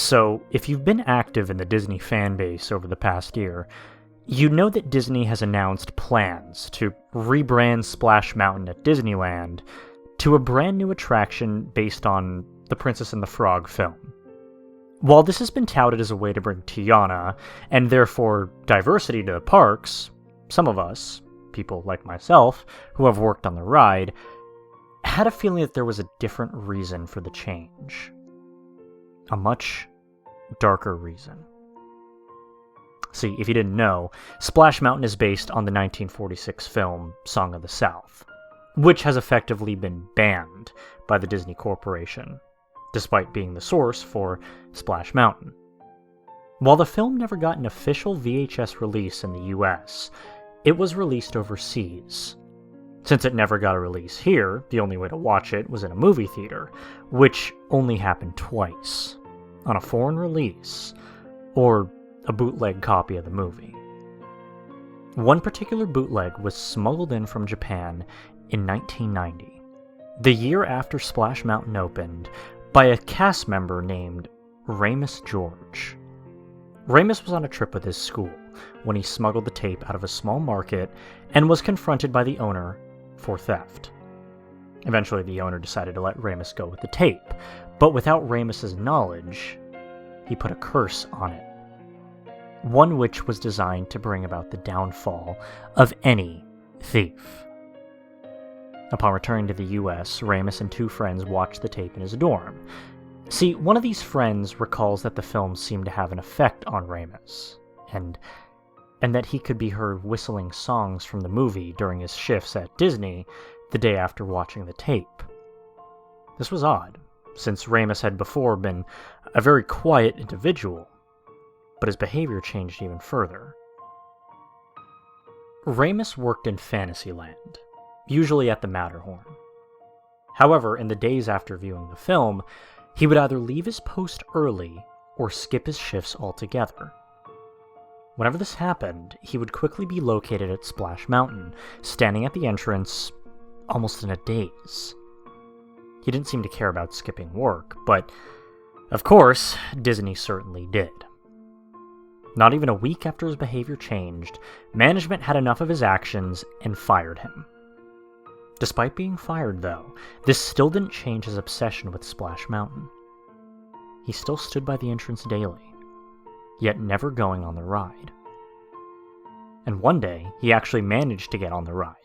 So, if you've been active in the Disney fanbase over the past year, you know that Disney has announced plans to rebrand Splash Mountain at Disneyland to a brand new attraction based on the Princess and the Frog film. While this has been touted as a way to bring Tiana, and therefore diversity to the parks, some of us, people like myself, who have worked on the ride, had a feeling that there was a different reason for the change. A much darker reason. See, if you didn't know, Splash Mountain is based on the 1946 film Song of the South, which has effectively been banned by the Disney Corporation, despite being the source for Splash Mountain. While the film never got an official VHS release in the US, it was released overseas. Since it never got a release here, the only way to watch it was in a movie theater, which only happened twice, on a foreign release, or a bootleg copy of the movie. One particular bootleg was smuggled in from Japan in 1990, the year after Splash Mountain opened, by a cast member named Remus George. Remus was on a trip with his school when he smuggled the tape out of a small market and was confronted by the owner for theft. Eventually, the owner decided to let Remus go with the tape, but without Remus's knowledge, he put a curse on it. One which was designed to bring about the downfall of any thief. Upon returning to the US, Remus and two friends watched the tape in his dorm. See, one of these friends recalls that the film seemed to have an effect on Remus, and that he could be heard whistling songs from the movie during his shifts at Disney the day after watching the tape. This was odd, since Remus had before been a very quiet individual, but his behavior changed even further. Remus worked in Fantasyland, usually at the Matterhorn. However, in the days after viewing the film, he would either leave his post early or skip his shifts altogether. Whenever this happened, he would quickly be located at Splash Mountain, standing at the entrance, almost in a daze. He didn't seem to care about skipping work, but, of course, Disney certainly did. Not even a week after his behavior changed, management had enough of his actions and fired him. Despite being fired, though, this still didn't change his obsession with Splash Mountain. He still stood by the entrance daily, yet never going on the ride. And one day, he actually managed to get on the ride,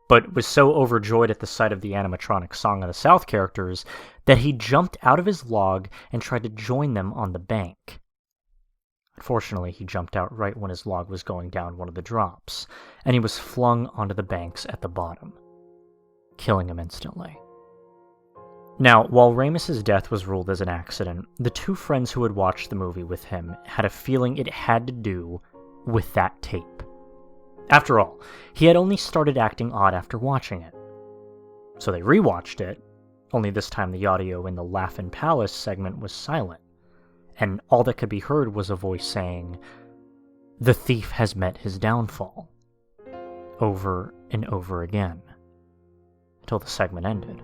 but was so overjoyed at the sight of the animatronic Song of the South characters that he jumped out of his log and tried to join them on the bank. Unfortunately, he jumped out right when his log was going down one of the drops, and he was flung onto the banks at the bottom, killing him instantly. Now, while Remus's death was ruled as an accident, the two friends who had watched the movie with him had a feeling it had to do with that tape. After all, he had only started acting odd after watching it. So they rewatched it, only this time the audio in the Laugh-In Palace segment was silent, and all that could be heard was a voice saying, "The thief has met his downfall," over and over again, until the segment ended.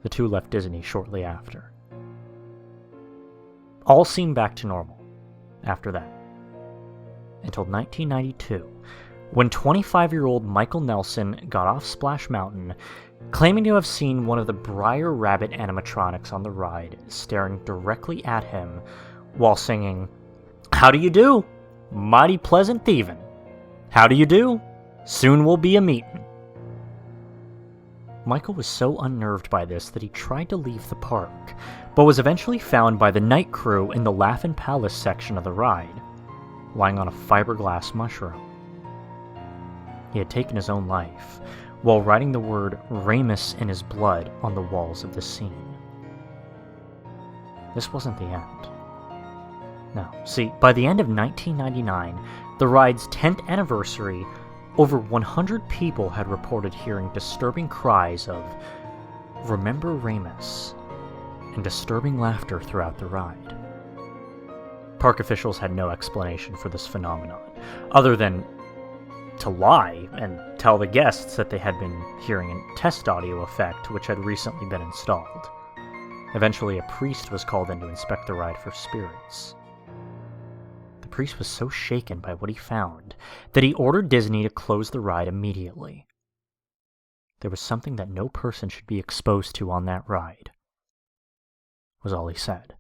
The two left Disney shortly after. All seemed back to normal after that, until 1992, when 25-year-old Michael Nelson got off Splash Mountain, claiming to have seen one of the Briar Rabbit animatronics on the ride staring directly at him while singing, "How do you do? Mighty pleasant thievin'. How do you do? Soon we'll be a-meetin'." Michael was so unnerved by this that he tried to leave the park, but was eventually found by the night crew in the Laugh-In Palace section of the ride, lying on a fiberglass mushroom. He had taken his own life, while writing the word Remus in his blood on the walls of the scene. This wasn't the end. No, see, by the end of 1999, the ride's 10th anniversary, over 100 people had reported hearing disturbing cries of "Remember Remus," and disturbing laughter throughout the ride. Park officials had no explanation for this phenomenon, other than to lie and tell the guests that they had been hearing a test audio effect which had recently been installed. Eventually, a priest was called in to inspect the ride for spirits. The priest was so shaken by what he found that he ordered Disney to close the ride immediately. There was something that no person should be exposed to on that ride, was all he said.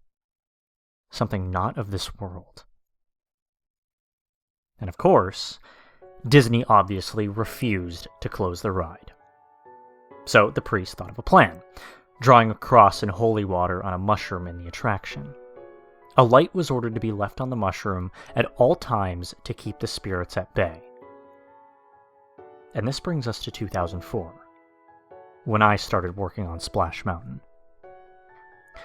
Something not of this world. And of course, Disney obviously refused to close the ride. So the priest thought of a plan, drawing a cross in holy water on a mushroom in the attraction. A light was ordered to be left on the mushroom at all times to keep the spirits at bay. And this brings us to 2004, when I started working on Splash Mountain.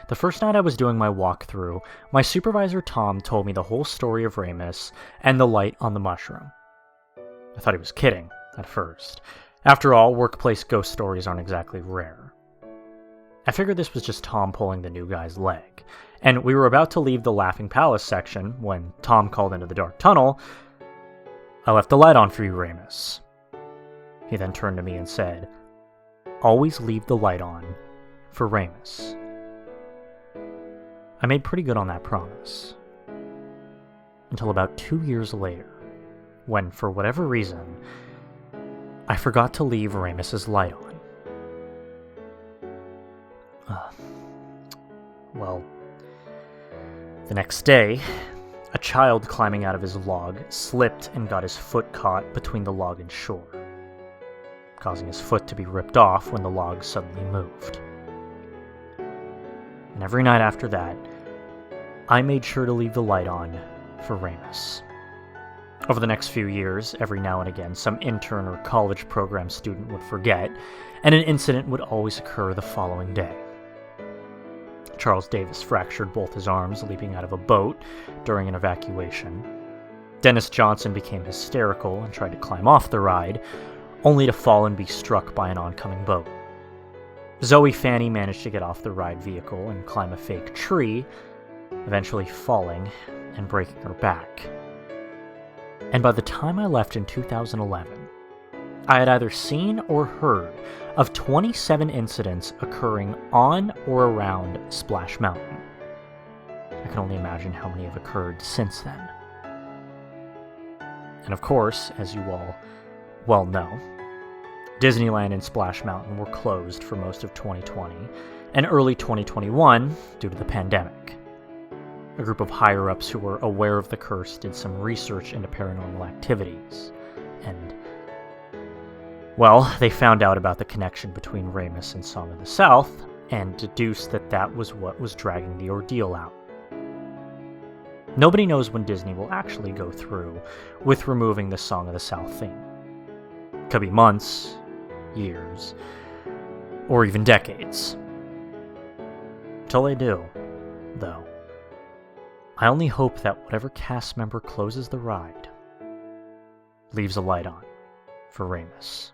The first night I was doing my walkthrough, my supervisor Tom told me the whole story of Remus and the light on the mushroom. I thought he was kidding, at first. After all, workplace ghost stories aren't exactly rare. I figured this was just Tom pulling the new guy's leg, and we were about to leave the Laughing Palace section when Tom called into the dark tunnel. "I left the light on for you, Remus." He then turned to me and said, "Always leave the light on for Remus." I made pretty good on that promise. Until about 2 years later, when, for whatever reason, I forgot to leave Remus's light on. Well, the next day, a child climbing out of his log slipped and got his foot caught between the log and shore, causing his foot to be ripped off when the log suddenly moved. And every night after that, I made sure to leave the light on for Remus. Over the next few years, every now and again, some intern or college program student would forget, and an incident would always occur the following day. Charles Davis fractured both his arms leaping out of a boat during an evacuation. Dennis Johnson became hysterical and tried to climb off the ride, only to fall and be struck by an oncoming boat. Zoe Fanny managed to get off the ride vehicle and climb a fake tree, eventually falling and breaking her back. And by the time I left in 2011, I had either seen or heard of 27 incidents occurring on or around Splash Mountain. I can only imagine how many have occurred since then. And of course, as you all well know, Disneyland and Splash Mountain were closed for most of 2020 and early 2021 due to the pandemic. A group of higher-ups who were aware of the curse did some research into paranormal activities, and, well, they found out about the connection between Remus and Song of the South, and deduced that that was what was dragging the ordeal out. Nobody knows when Disney will actually go through with removing the Song of the South theme. Could be months, years, or even decades. Till they do, though, I only hope that whatever cast member closes the ride leaves a light on for Remus.